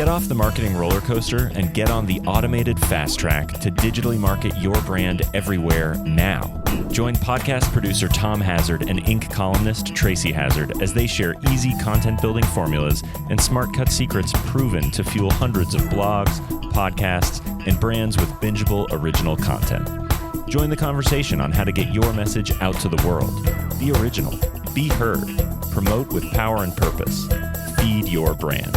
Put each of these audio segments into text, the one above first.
Get off the marketing roller coaster and get on the automated fast track to digitally market your brand everywhere now. Join podcast producer Tom Hazzard and Inc. columnist Tracy Hazzard as they share easy content building formulas and smart cut secrets proven to fuel hundreds of blogs, podcasts, and brands with bingeable original content. Join the conversation on how to get your message out to the world. Be original. Be heard. Promote with power and purpose. Feed your brand.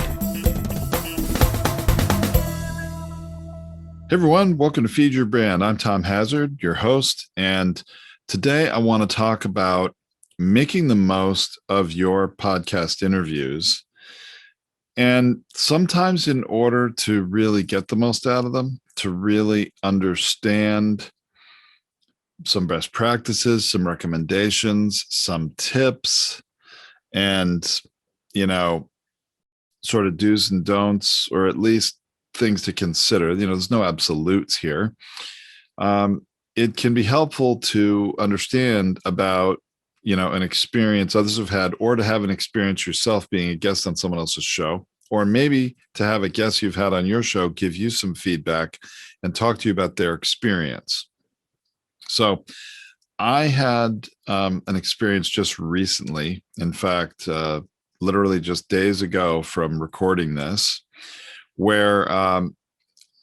Hey everyone, welcome to Feed Your Brand. I'm Tom Hazzard, your host, and today I want to talk about making the most of your podcast interviews. And sometimes in order to really get the most out of them, to really understand some best practices, some recommendations, some tips, and, sort of do's and don'ts, or at least things to consider. There's no absolutes here. It can be helpful to understand about, an experience others have had, or to have an experience yourself being a guest on someone else's show, or maybe to have a guest you've had on your show give you some feedback and talk to you about their experience. So I had an experience just recently, in fact, literally just days ago from recording this, where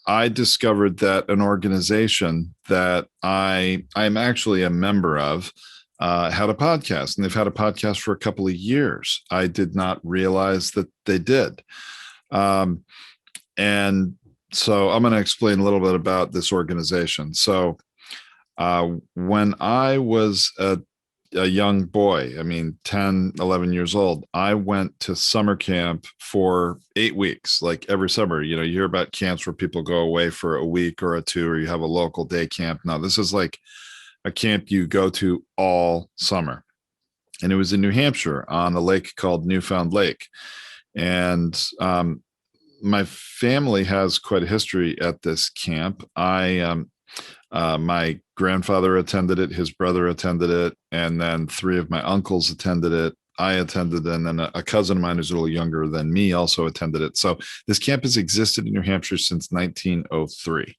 I discovered that an organization that I'm actually a member of had a podcast, and they've had a podcast for a couple of years. I did not realize that they did. And so I'm going to explain a little bit about this organization. So when I was a young boy, 10, 11 years old, I went to summer camp for 8 weeks, like every summer. You hear about camps where people go away for a week or two, or you have a local day camp. No, this is like a camp you go to all summer. And it was in New Hampshire on a lake called Newfound Lake. And my family has quite a history at this camp. My grandfather attended it, his brother attended it, and then 3 of my uncles attended it. I attended, and then a cousin of mine who's a little younger than me also attended it. So this camp has existed in New Hampshire since 1903.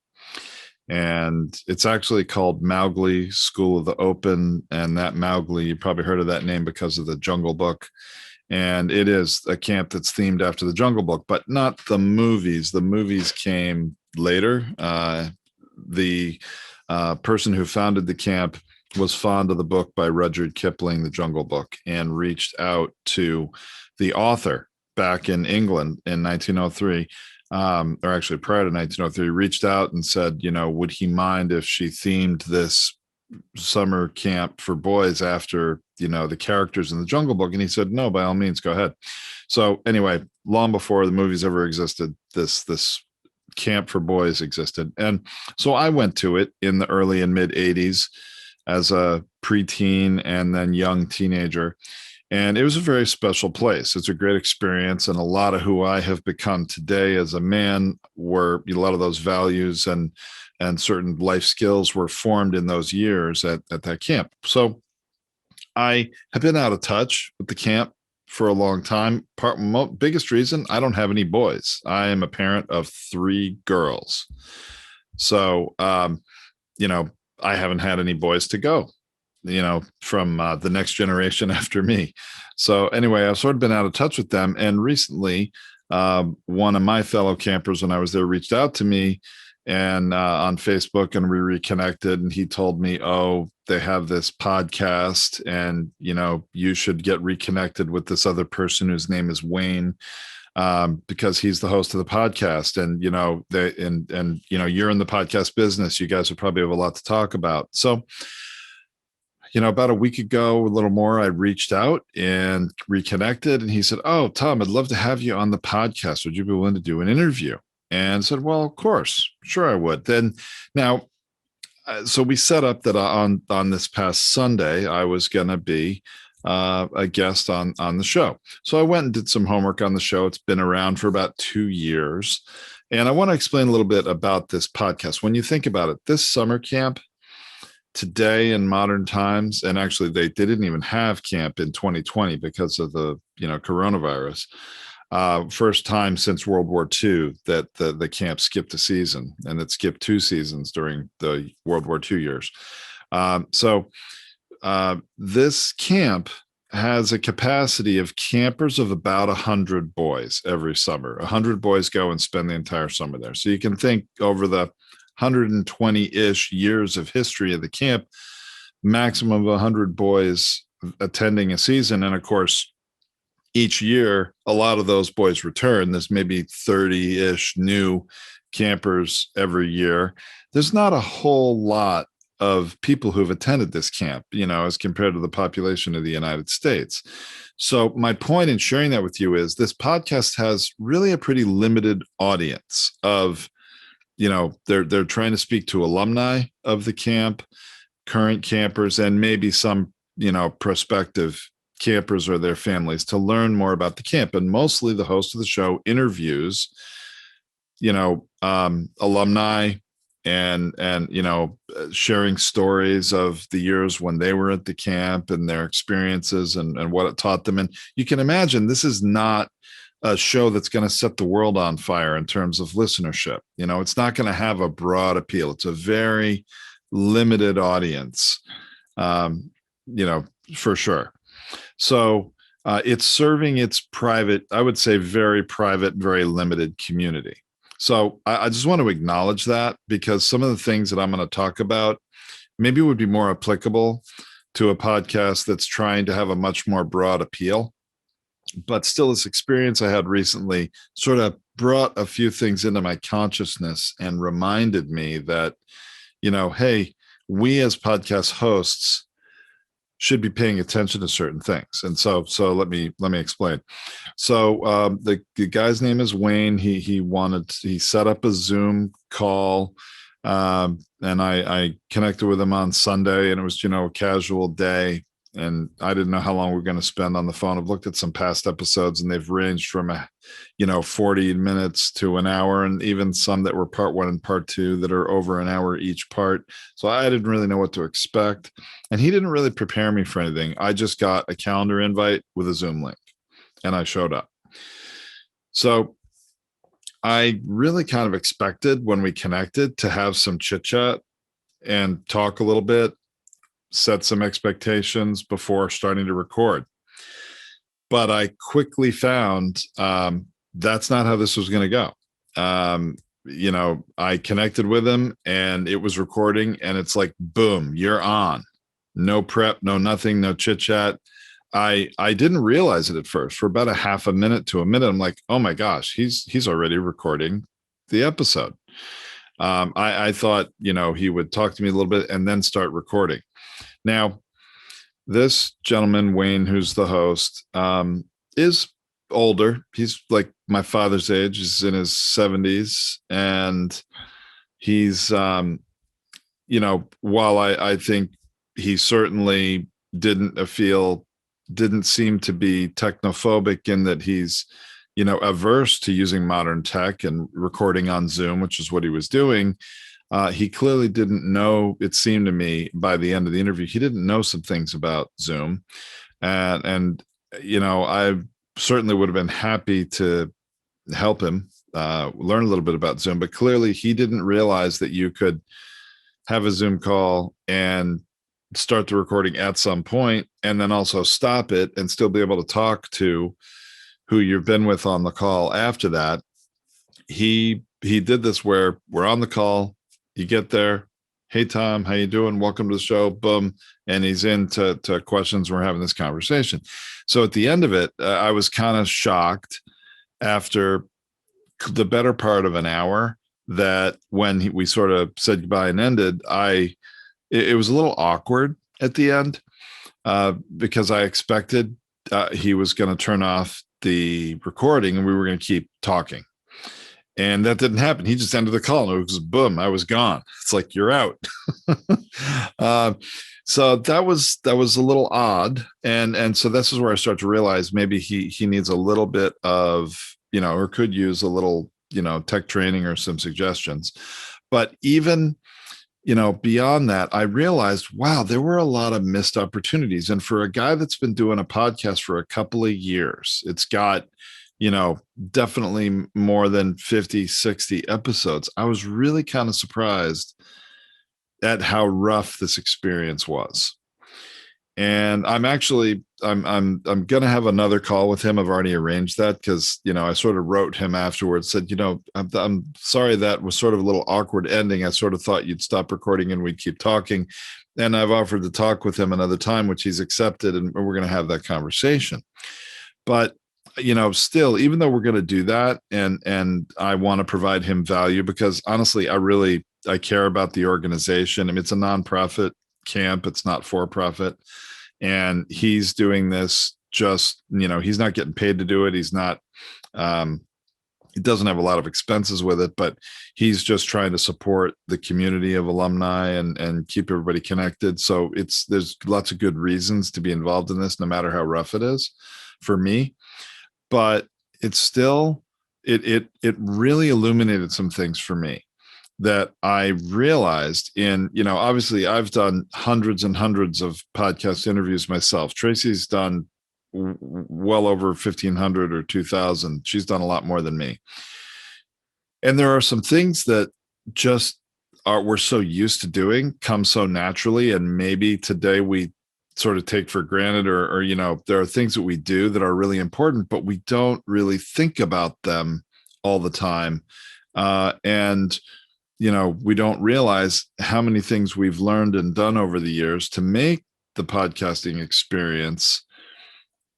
And it's actually called Mowgli School of the Open. And that Mowgli, you probably heard of that name because of the Jungle Book. And it is a camp that's themed after the Jungle Book, but not the movies. The movies came later. The person who founded the camp was fond of the book by Rudyard Kipling, The Jungle Book, and reached out to the author back in England in 1903, or actually prior to 1903, reached out and said, would he mind if she themed this summer camp for boys after, the characters in the Jungle Book? And he said, no, by all means, go ahead. So anyway, long before the movies ever existed, this camp for boys existed. And so I went to it in the early and mid 80s as a preteen and then young teenager. And it was a very special place. It's a great experience. And a lot of who I have become today as a man were, a lot of those values and certain life skills were formed in those years at that camp. So I have been out of touch with the camp for a long time. Biggest reason, I don't have any boys. I am a parent of 3 girls. So, I haven't had any boys to go, from the next generation after me. So anyway, I've sort of been out of touch with them. And recently, one of my fellow campers when I was there reached out to me and on Facebook, and we reconnected, and he told me, oh, they have this podcast, and you should get reconnected with this other person whose name is Wayne, because he's the host of the podcast, and you're in the podcast business, you guys would probably have a lot to talk about. So about a week ago, a little more, I reached out and reconnected, and he said, oh, Tom, I'd love to have you on the podcast. Would you be willing to do an interview? And I said, well, of course, sure I would. So we set up that on this past Sunday, I was going to be a guest on the show. So I went and did some homework on the show. It's been around for about 2 years. And I want to explain a little bit about this podcast. When you think about it, this summer camp today in modern times, and actually they didn't even have camp in 2020 because of the coronavirus. First time since World War II that the camp skipped a season, and it skipped 2 seasons during the World War II years. So this camp has a capacity of campers of about 100 boys every summer. 100 boys go and spend the entire summer there. So you can think over the 120-ish years of history of the camp, maximum of 100 boys attending a season. And of course, each year, a lot of those boys return. There's maybe 30-ish new campers every year. There's not a whole lot of people who've attended this camp, as compared to the population of the United States. So my point in sharing that with you is this podcast has really a pretty limited audience of, they're trying to speak to alumni of the camp, current campers, and maybe some, prospective campers or their families to learn more about the camp. And mostly the host of the show interviews, alumni and sharing stories of the years when they were at the camp and their experiences and what it taught them. And you can imagine this is not a show that's going to set the world on fire in terms of listenership. It's not going to have a broad appeal. It's a very limited audience, for sure. So it's serving its private, I would say very private, very limited community. So I just want to acknowledge that, because some of the things that I'm going to talk about maybe would be more applicable to a podcast that's trying to have a much more broad appeal. But still, this experience I had recently sort of brought a few things into my consciousness and reminded me that, hey, we as podcast hosts should be paying attention to certain things. And so let me explain. So the guy's name is Wayne. He set up a Zoom call, and I connected with him on Sunday, and it was, a casual day. And I didn't know how long we were going to spend on the phone. I've looked at some past episodes, and they've ranged from 40 minutes to an hour, and even some that were part 1 and part 2 that are over an hour each part. So I didn't really know what to expect. And he didn't really prepare me for anything. I just got a calendar invite with a Zoom link, and I showed up. So I really kind of expected when we connected to have some chit chat and talk a little bit, set some expectations before starting to record. But I quickly found that's not how this was going to go. I connected with him, and it was recording, and it's like, boom, you're on. No prep, no nothing, no chit chat. I didn't realize it at first. For about a half a minute to a minute, I'm like, oh my gosh, he's already recording the episode. I thought, he would talk to me a little bit and then start recording. Now, this gentleman, Wayne, who's the host, is older. He's like my father's age. He's in his 70s. And he's, while I think he certainly didn't seem to be technophobic in that he's, averse to using modern tech and recording on Zoom, which is what he was doing. He clearly didn't know, it seemed to me by the end of the interview, he didn't know some things about Zoom. And I certainly would have been happy to help him learn a little bit about Zoom, but clearly he didn't realize that you could have a Zoom call and start the recording at some point and then also stop it and still be able to talk to who you've been with on the call after that. He did this where we're on the call. You get there. Hey, Tom, how you doing? Welcome to the show. Boom. And he's into questions. We're having this conversation. So at the end of it, I was kind of shocked after the better part of an hour that when we sort of said goodbye and ended, it was a little awkward at the end because I expected he was going to turn off the recording and we were going to keep talking. And that didn't happen. He just ended the call and it was boom, I was gone. It's like, you're out. So that was a little odd. And so this is where I start to realize maybe he needs a little bit of, or could use a little, tech training or some suggestions. But even, beyond that, I realized, wow, there were a lot of missed opportunities. And for a guy that's been doing a podcast for a couple of years, it's got, definitely more than 50, 60 episodes. I was really kind of surprised at how rough this experience was. And I'm going to have another call with him. I've already arranged that because, I sort of wrote him afterwards, said, I'm sorry that was sort of a little awkward ending. I sort of thought you'd stop recording and we'd keep talking. And I've offered to talk with him another time, which he's accepted. And we're going to have that conversation. But, still, even though we're going to do that and I want to provide him value, because honestly, I care about the organization. I mean, it's a nonprofit camp. It's not for profit. And he's doing this just, he's not getting paid to do it. He's not, he doesn't have a lot of expenses with it, but he's just trying to support the community of alumni and keep everybody connected. So there's lots of good reasons to be involved in this, no matter how rough it is for me. But it's still, it really illuminated some things for me that I realized obviously I've done hundreds and hundreds of podcast interviews myself. Tracy's done well over 1,500 or 2,000. She's done a lot more than me. And there are some things that just we're so used to doing, come so naturally. And maybe today we sort of take for granted or there are things that we do that are really important, but we don't really think about them all the time. And we don't realize how many things we've learned and done over the years to make the podcasting experience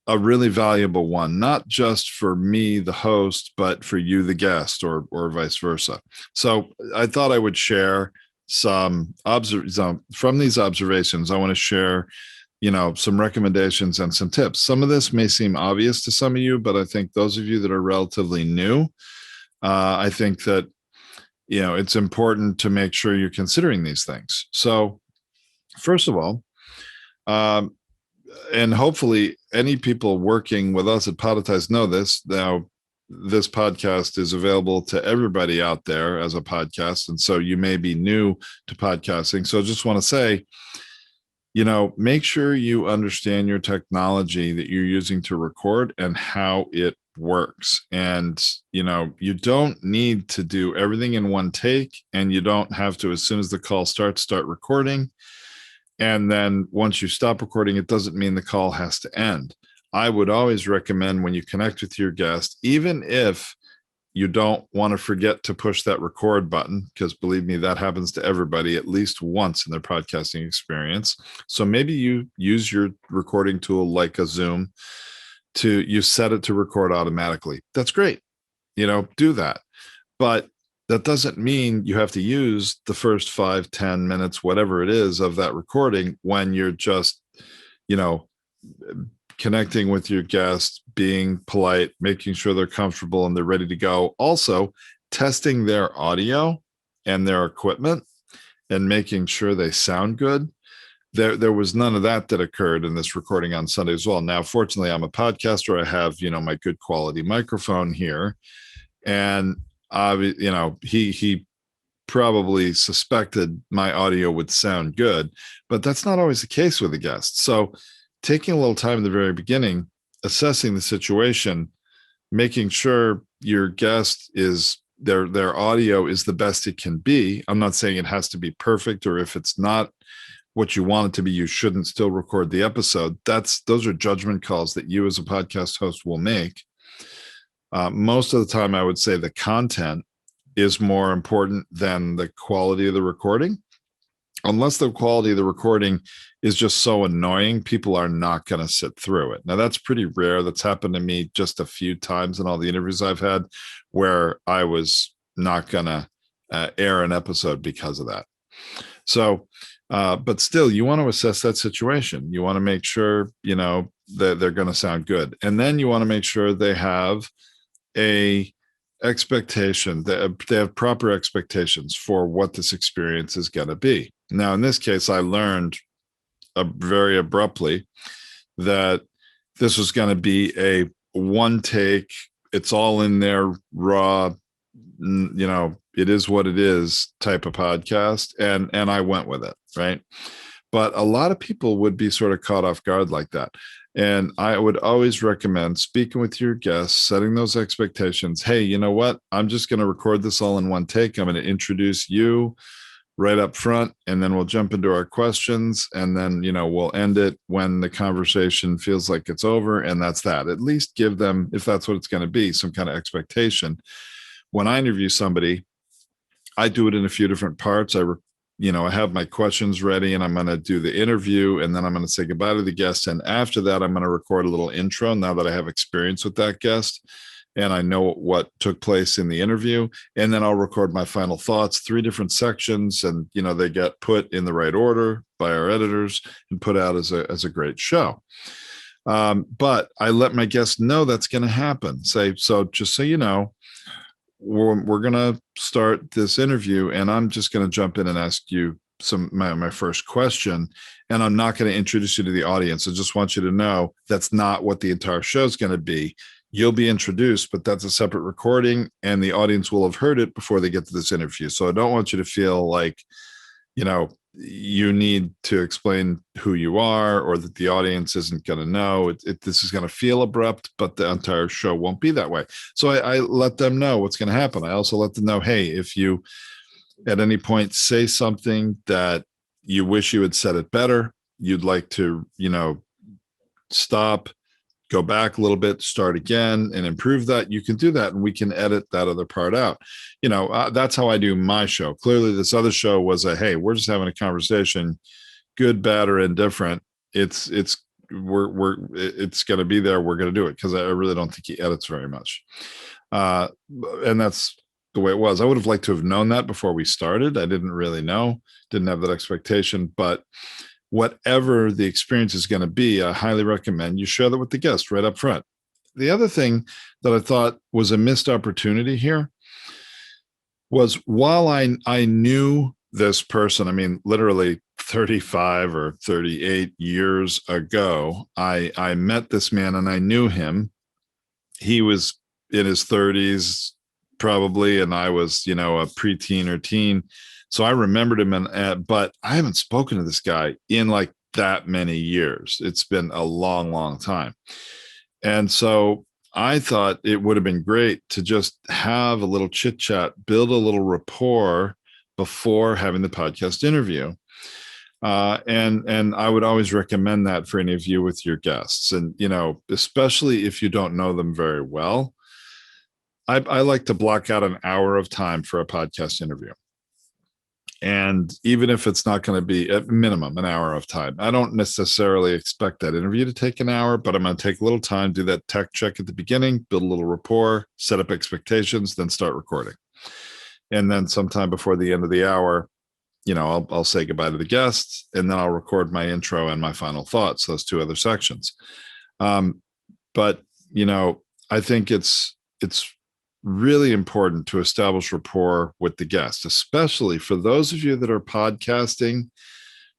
a really valuable one, not just for me, the host, but for you, the guest, or vice versa. So I thought I would share some from these observations. I want to share, some recommendations and some tips. Some of this may seem obvious to some of you, but I think those of you that are relatively new, I think that it's important to make sure you're considering these things. So first of all, and hopefully any people working with us at Podetize know this. Now, this podcast is available to everybody out there as a podcast. And so you may be new to podcasting. So I just want to say, make sure you understand your technology that you're using to record and how it works. And you don't need to do everything in one take, and you don't have to, as soon as the call starts, start recording. And then once you stop recording, it doesn't mean the call has to end. I would always recommend, when you connect with your guest, even if you don't want to forget to push that record button, because believe me, that happens to everybody at least once in their podcasting experience. So maybe you use your recording tool like a Zoom you set it to record automatically. That's great. Do that. But that doesn't mean you have to use the first 5, 10 minutes, whatever it is, of that recording when you're just, connecting with your guest, being polite, making sure they're comfortable and they're ready to go. Also, testing their audio and their equipment and making sure they sound good. There was none of that occurred in this recording on Sunday as well. Now, fortunately, I'm a podcaster. I have, my good quality microphone here. And, he probably suspected my audio would sound good, but that's not always the case with a guest. So taking a little time in the very beginning, assessing the situation, making sure your guest is their audio is the best it can be. I'm not saying it has to be perfect, or if it's not what you want it to be, you shouldn't still record the episode. Those are judgment calls that you as a podcast host will make. Most of the time, I would say the content is more important than the quality of the recording. Unless the quality of the recording is just so annoying, people are not going to sit through it. Now, that's pretty rare. That's happened to me just a few times in all the interviews I've had, where I was not going to air an episode because of that. So, but still, you want to assess that situation. You want to make sure, that they're going to sound good. And then you want to make sure they have a expectation, they have proper expectations for what this experience is going to be. Now, in this case, I learned very abruptly that this was going to be a one take, it's all in there raw, it is what it is type of podcast. And I went with it. Right. But a lot of people would be sort of caught off guard like that. And I would always recommend speaking with your guests, setting those expectations. Hey, you know what? I'm just going to record this all in one take. I'm going to introduce you right up front, and then we'll jump into our questions, and then we'll end it when the conversation feels like it's over, and that's that. At least give them, if that's what it's going to be, some kind of expectation. When I interview somebody, I do it in a few different parts. I have my questions ready, and I'm going to do the interview, and then I'm going to say goodbye to the guest, and after that I'm going to record a little intro now that I have experience with that guest and I know what took place in the interview. And then I'll record my final thoughts, 3 different sections, and they get put in the right order by our editors and put out as a great show. But I let my guests know that's going to happen. So just so you know, we're going to start this interview, and I'm just going to jump in and ask you my first question, and I'm not going to introduce you to the audience. I just want you to know that's not what the entire show is going to be. You'll be introduced, but that's a separate recording, and the audience will have heard it before they get to this interview. So I don't want you to feel like, you need to explain who you are, or that the audience isn't going to know. This is going to feel abrupt, but the entire show won't be that way. So I let them know what's going to happen. I also let them know, hey, if you at any point say something that you wish you had said it better, you'd like to, stop, go back a little bit, start again, and improve that, you can do that, and we can edit that other part out. That's how I do my show. Clearly, this other show was hey, we're just having a conversation, good, bad, or indifferent. It's going to be there. We're going to do it, because I really don't think he edits very much, and that's the way it was. I would have liked to have known that before we started. I didn't really know, didn't have that expectation, but whatever the experience is going to be, I highly recommend you share that with the guest right up front. The other thing that I thought was a missed opportunity here was, while I knew this person, I mean, literally 35 or 38 years ago, I met this man and I knew him. He was in his 30s probably, and I was, a preteen or teen. So I remembered him, but I haven't spoken to this guy in like that many years. It's been a long, long time. And so I thought it would have been great to just have a little chit chat, build a little rapport before having the podcast interview. And I would always recommend that for any of you with your guests. And, especially if you don't know them very well, I like to block out an hour of time for a podcast interview. And even if it's not going to be at minimum an hour of time, I don't necessarily expect that interview to take an hour, but I'm going to take a little time, do that tech check at the beginning, build a little rapport, set up expectations, then start recording. And then sometime before the end of the hour, I'll say goodbye to the guests, and then I'll record my intro and my final thoughts, those 2 other sections. But I think it's really important to establish rapport with the guest, especially for those of you that are podcasting,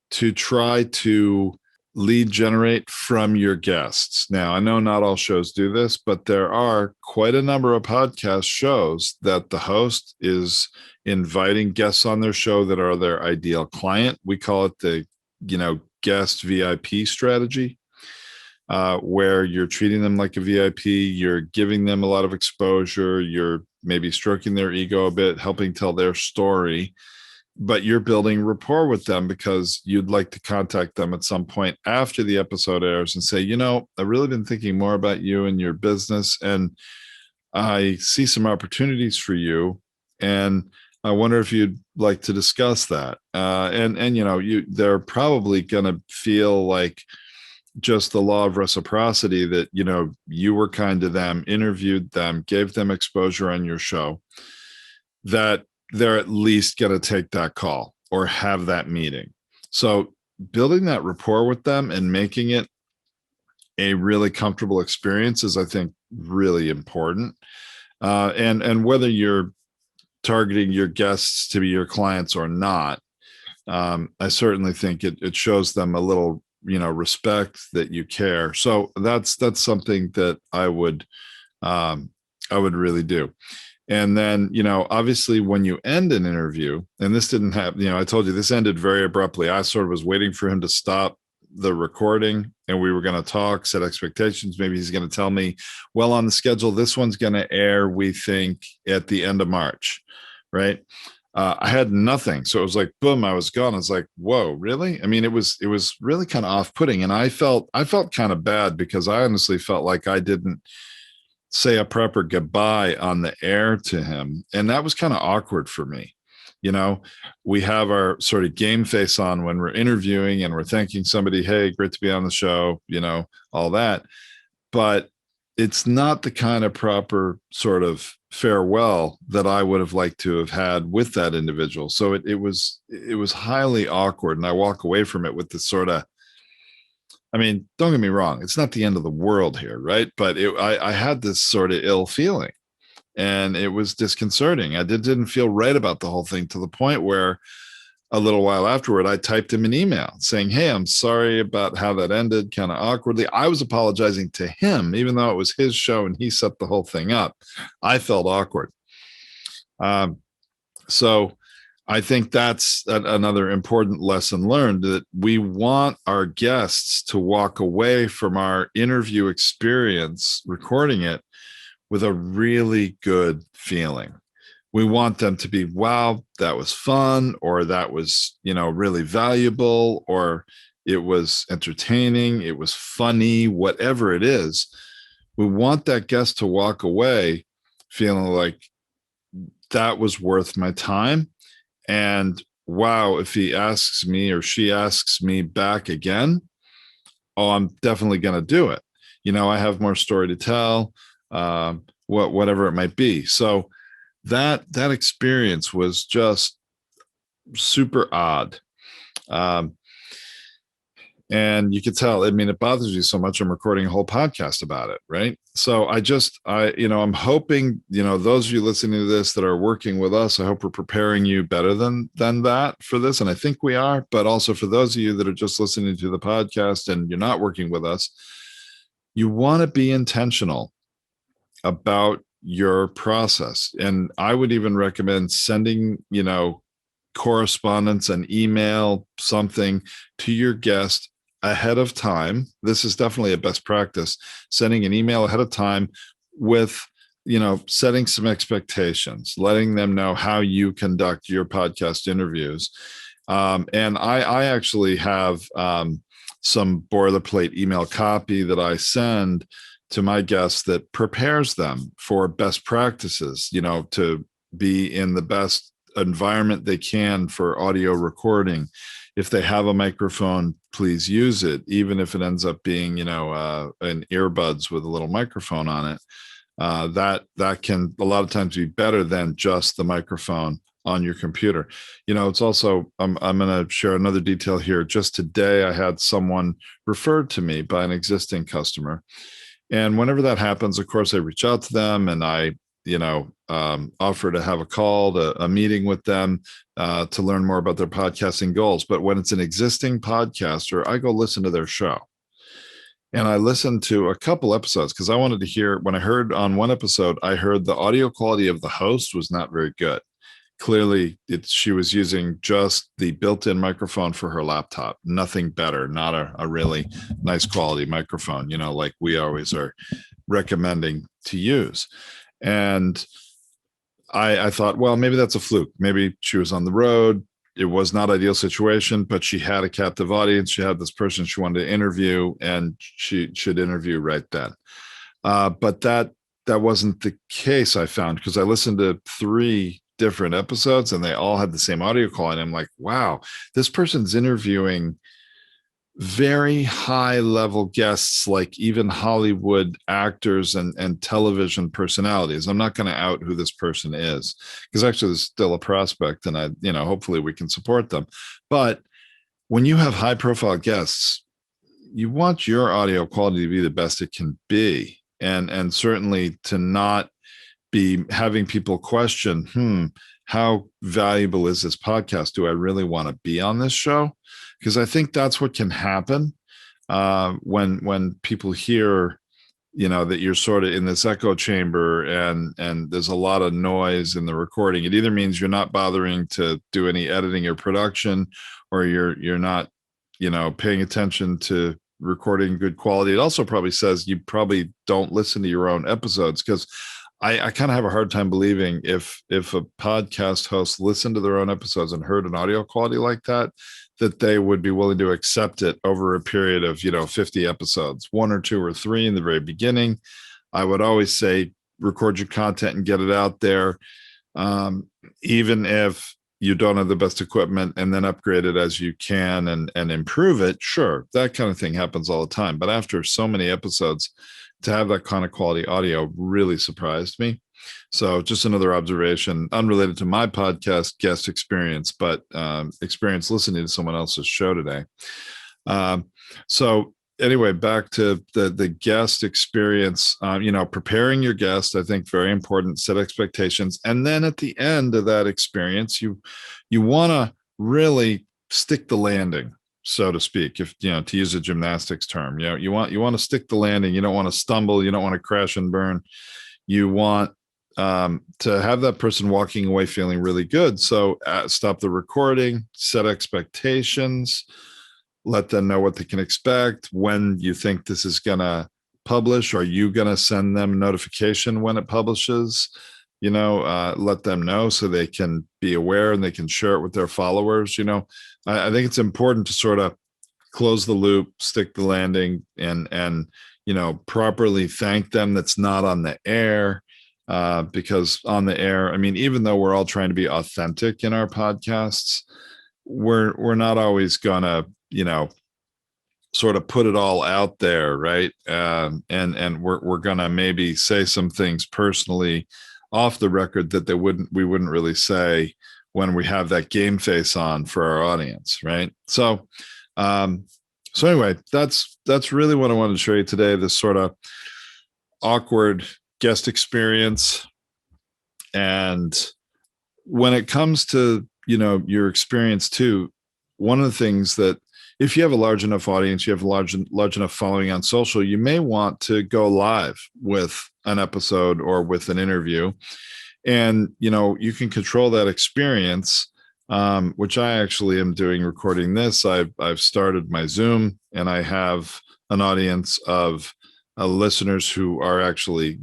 to try to lead generate from your guests. Now, I know not all shows do this, but there are quite a number of podcast shows that the host is inviting guests on their show that are their ideal client. We call it the, guest VIP strategy. Where you're treating them like a VIP, you're giving them a lot of exposure, you're maybe stroking their ego a bit, helping tell their story, but you're building rapport with them because you'd like to contact them at some point after the episode airs and say, I've really been thinking more about you and your business, and I see some opportunities for you, and I wonder if you'd like to discuss that. They're probably going to feel like just the law of reciprocity that, you were kind to them, interviewed them, gave them exposure on your show, that they're at least going to take that call or have that meeting. So building that rapport with them and making it a really comfortable experience is, I think, really important. And whether you're targeting your guests to be your clients or not, I certainly think it shows them a little respect, that you care. So that's something that I would really do. And then, obviously when you end an interview, and this didn't happen, I told you this ended very abruptly. I sort of was waiting for him to stop, the recording and we were going to talk, set expectations. Maybe he's going to tell me, well, on the schedule, this one's going to air, we think, at the end of March, right? I had nothing. So it was like, boom, I was gone. I was like, whoa, really? I mean, it was really kind of off-putting. And I felt kind of bad because I honestly felt like I didn't say a proper goodbye on the air to him. And that was kind of awkward for me. You know, we have our sort of game face on when we're interviewing and we're thanking somebody, hey, great to be on the show, you know, all that. But it's not the kind of proper sort of farewell that I would have liked to have had with that individual. So it was highly awkward. And I walk away from it with this sort of, I mean, don't get me wrong, it's not the end of the world here, right? But I had this sort of ill feeling and it was disconcerting. I didn't feel right about the whole thing to the point where a little while afterward, I typed him an email saying, hey, I'm sorry about how that ended, kind of awkwardly. I was apologizing to him, even though it was his show and he set the whole thing up. I felt awkward. So I think that's another important lesson learned, that we want our guests to walk away from our interview experience, recording it, with a really good feeling. We want them to be, wow, that was fun, or that was, you know, really valuable, or it was entertaining, it was funny, whatever it is. We want that guest to walk away feeling like that was worth my time. And wow, if he asks me or she asks me back again, oh, I'm definitely going to do it. You know, I have more story to tell, whatever it might be. So that experience was just super odd. And you could tell, I mean, it bothers you so much. I'm recording a whole podcast about it. Right. So I'm hoping, you know, those of you listening to this that are working with us, I hope we're preparing you better than that for this. And I think we are, but also for those of you that are just listening to the podcast and you're not working with us, you want to be intentional about your process. And I would even recommend sending, you know, correspondence, an email, something to your guest ahead of time. This is definitely a best practice, sending an email ahead of time with, you know, setting some expectations, letting them know how you conduct your podcast interviews. And I actually have some boilerplate email copy that I send to my guests that prepares them for best practices, you know, to be in the best environment they can for audio recording. If they have a microphone, please use it, even if it ends up being, you know, an earbuds with a little microphone on it. That can a lot of times be better than just the microphone on your computer. You know, it's also, I'm going to share another detail here. Just today, I had someone referred to me by an existing customer. And whenever that happens, of course, I reach out to them and I, you know, offer to have a call, a meeting with them to learn more about their podcasting goals. But when it's an existing podcaster, I go listen to their show. And I listened to a couple episodes because I wanted to hear, when I heard on one episode, I heard the audio quality of the host was not very good. Clearly, she was using just the built-in microphone for her laptop, nothing better, not a really nice quality microphone, you know, like we always are recommending to use. And I thought, well, maybe that's a fluke. Maybe she was on the road. It was not ideal situation, but she had a captive audience. She had this person she wanted to interview, and she should interview right then. But that wasn't the case, I found, because I listened to 3 different episodes and they all had the same audio quality. And I'm like, wow, this person's interviewing very high level guests, like even Hollywood actors and television personalities. I'm not going to out who this person is because actually there's still a prospect and hopefully we can support them. But when you have high profile guests, you want your audio quality to be the best it can be. And certainly to not be having people question, how valuable is this podcast? Do I really want to be on this show? Because I think that's what can happen when people hear, you know, that you're sort of in this echo chamber and there's a lot of noise in the recording. It either means you're not bothering to do any editing or production, or you're not paying attention to recording good quality. It also probably says you probably don't listen to your own episodes, because I kind of have a hard time believing if a podcast host listened to their own episodes and heard an audio quality like that they would be willing to accept it over a period of 50 episodes, 1 or 2 or 3 in the very beginning. I would always say record your content and get it out there, even if you don't have the best equipment, and then upgrade it as you can and improve it. Sure, that kind of thing happens all the time. But after so many episodes, to have that kind of quality audio really surprised me. So just another observation, unrelated to my podcast guest experience, but experience listening to someone else's show today. So anyway, back to the guest experience, preparing your guest, I think very important, set expectations. And then at the end of that experience, you want to really stick the landing, so to speak, if to use a gymnastics term. You want to stick the landing. You don't want to stumble. You don't want to crash and burn. You want to have that person walking away feeling really good. So stop the recording, set expectations, let them know what they can expect, when you think this is going to publish. Are you going to send them a notification when it publishes? Let them know so they can be aware and they can share it with their followers. I think it's important to sort of close the loop, stick the landing, and properly thank them. That's not on the air, because on the air, I mean, even though we're all trying to be authentic in our podcasts, we're not always gonna sort of put it all out there, right? And we're gonna maybe say some things personally off the record that we wouldn't really say when we have that game face on for our audience, right? So anyway, that's really what I wanted to show you today, this sort of awkward guest experience. And when it comes to your experience too, one of the things that, if you have a large enough audience, you have a large enough following on social, you may want to go live with an episode or with an interview, and you can control that experience, which I actually am doing recording this. I've started my Zoom, and I have an audience of listeners who are actually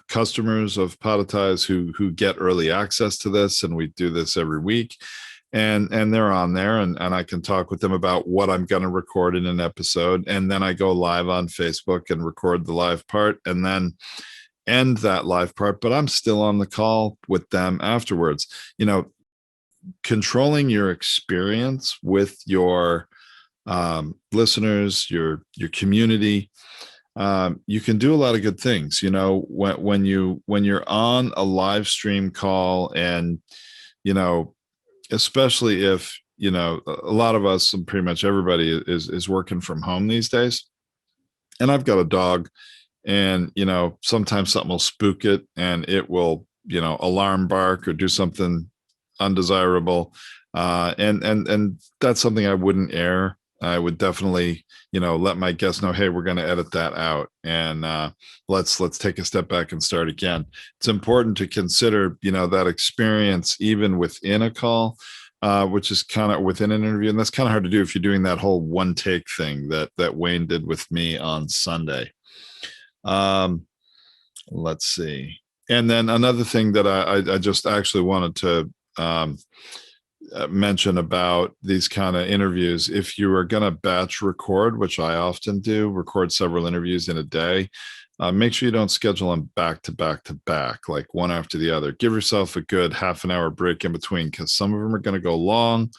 customers of Podetize who get early access to this, and we do this every week. And they're on there, and I can talk with them about what I'm going to record in an episode. And then I go live on Facebook and record the live part, and then end that live part, but I'm still on the call with them afterwards. Controlling your experience with your listeners, your community, you can do a lot of good things. When you're on a live stream call, and especially if a lot of us, and pretty much everybody is working from home these days. And I've got a dog, and sometimes something will spook it, and it will alarm bark or do something undesirable, and that's something I wouldn't air. I would definitely let my guests know, hey, we're going to edit that out, and let's take a step back and start again. It's important to consider that experience even within a call, which is kind of within an interview, and that's kind of hard to do if you're doing that whole one take thing that Wayne did with me on Sunday. Let's see. And then another thing that I just actually wanted to mention about these kind of interviews, if you are going to batch record, which I often do, record several interviews in a day, make sure you don't schedule them back to back to back, like one after the other. Give yourself a good half an hour break in between, because some of them are going to go long,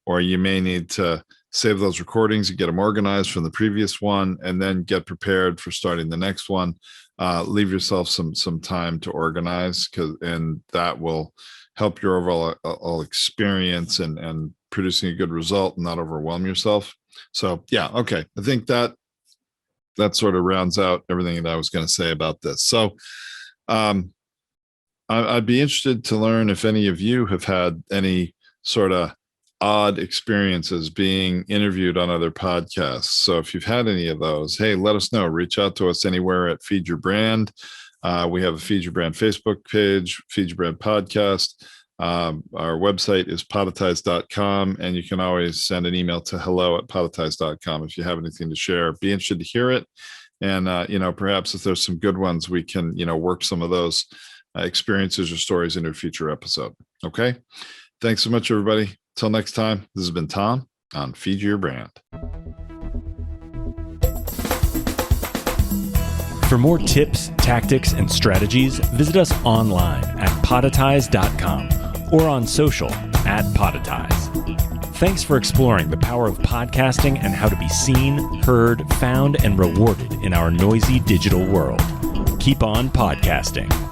or you may need to save those recordings and get them organized from the previous one, and then get prepared for starting the next one. Leave yourself some time to organize, and that will help your overall experience and producing a good result, and not overwhelm yourself. So yeah, okay. I think that sort of rounds out everything that I was going to say about this. So I'd be interested to learn if any of you have had any sort of odd experiences being interviewed on other podcasts. So if you've had any of those, hey, let us know. Reach out to us anywhere at Feed Your Brand. We have a Feed Your Brand Facebook page, Feed Your Brand podcast. Our website is podetize.com, and you can always send an email to hello@podetize.com if you have anything to share. Be interested to hear it. And, perhaps if there's some good ones, we can, work some of those experiences or stories into a future episode. Okay. Thanks so much, everybody. Till next time, this has been Tom on Feed Your Brand. For more tips, tactics, and strategies, visit us online at podetize.com or on social at Podetize. Thanks for exploring the power of podcasting and how to be seen, heard, found, and rewarded in our noisy digital world. Keep on podcasting.